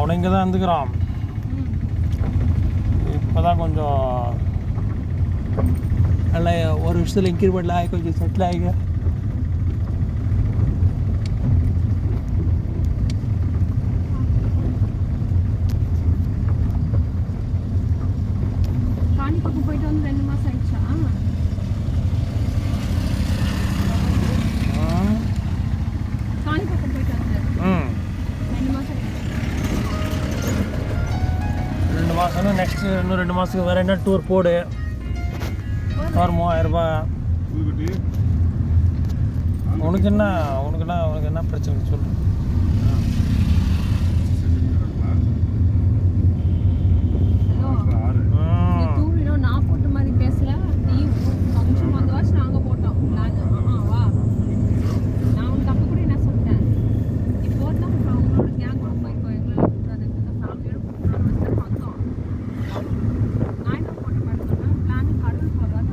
அவனை இங்கே தான் இருந்துக்கிறான். இப்போ தான் கொஞ்சம் நல்லா ஒரு வருஷத்தில் இன்க்ரிமெண்ட்ல ஆகி கொஞ்சம் செட்டில் ஆகிங்க. போயிட்டு வந்து 2 மாதம் ஆயிடுச்சா? காணிப்பக்கம் போயிட்டு வந்து 2 மாதம் 2 மாதம்னா நெக்ஸ்ட்டு இன்னும் 2 மாதத்துக்கு வேறு என்ன டூர் போடு. ஒரு 3000 ரூபாய். உனக்கு என்ன பிரச்சனை சொல்லு. நான் போட்ட மாதிரி பேசல. நீ ஃபங்க்ஷன் வந்த வருஷம் நாங்கள் போட்டோம் பிளான். வா, நான் உனக்கு அப்போ கூட என்ன சொல்லிட்டேன், நீ போட்டோம் அவங்களோட கேங் கூட போய்க்கோ, எங்களோட ஃபேமிலியோட வந்தோம். நான் என்ன போட்ட மாதிரி சொன்னேன், பிளான் கடவுள் போடுறாரு.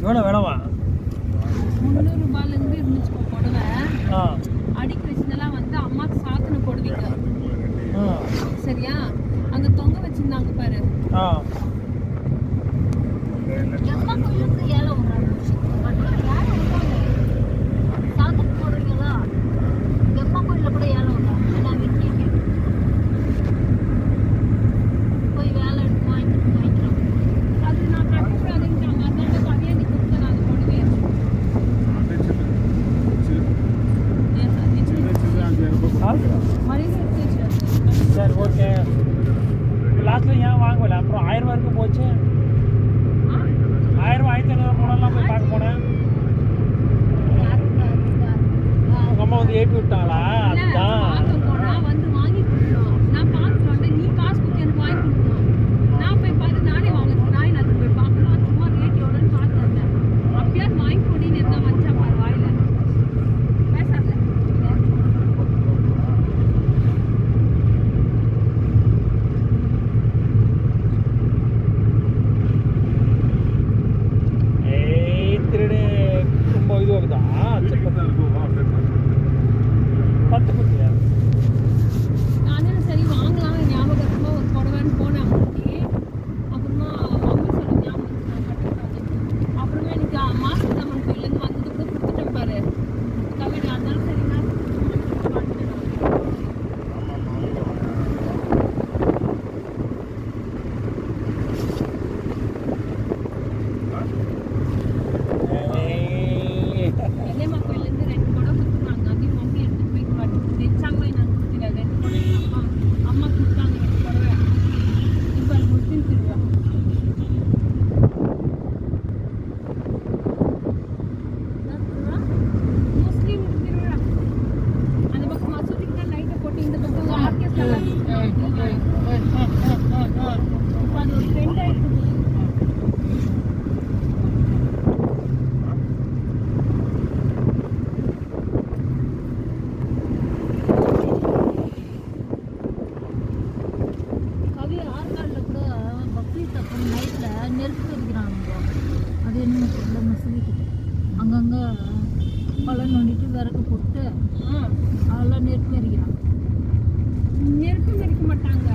எவ்வளோ வேலைவா? 300 ரூபாயிலேருந்து இருந்துச்சு புடவை. அடிக்க வச்சுனெல்லாம் வந்து அம்மாவுக்கு சாத்தின போடுவீங்க சரியா? அங்கே தொங்க வச்சுருந்தாங்க பாரு. சரி, ஓகே. லாஸ்ட்டில் ஏன் வாங்கல? அப்புறம் 1000 ரூபா வரைக்கும் போச்சு. 1000 ரூபா 1500 போனெல்லாம் போய் பார்க்க போனேன். உங்கள் அம்மா வந்து ஏற்றி விட்டாங்களா? அதுதான் வந்து வாங்கி கொடுக்கணும். நான் பார்த்துட்டு வந்தேன், நீ காசு கொடுத்து எனக்கு வாங்கி கொடுக்கணும். நான் போய் பார்த்து நானே வாங்கினேன். நான் அது போய் பார்க்கணும். சும்மா ரேட் எவ்வளோன்னு பார்த்து வந்தேன். அப்படியாவது வாங்கி கொடின்னு என்ன வச்சா பாரு வாயில் பேசாத. திருடு ரொம்ப இதுவாகுதா? 10 குட்டியா? நானும் சரி வாங்கலாம் ஞாபகமாக ஒரு புடவைன்னு போனேன். அப்புறமா மம்மி சொல்லி ஞாபகம். அப்புறமா எனக்கு மாசிதாமன் கோயிலேருந்து வந்தது கூட கொடுத்துட்டேன் பாரு கவிதை. அதனால சரி நான் எல்லையம்மா கோயிலேருந்து 2 புடவை கொடுத்துருக்காங்க. அதையும் மம்மி எடுத்துட்டு போய் வச்சாங்களே. நான் கொடுத்துல 2 புடவை அம்மா கொடுத்தாங்க. 2 புடவை இப்போ முஸ்லீம் திருவிழா. முஸ்லீம் திருவிழா அந்த பக்கம் மசூதிக்கு தான் லைட்டை போட்டு இந்த பக்கம் ஆர்கெஸ்ட்ரா அது ஒரு ட்ரெண்ட் ஆயிடுச்சு. அது என்ன சொல்ல மசூதிக்கு அங்கங்கே பழம் நோண்டிட்டு விறகு போட்டு அதெல்லாம் நெருப்பு எரிக்கிறாங்க. நெருப்பு எரிக்க மாட்டாங்க.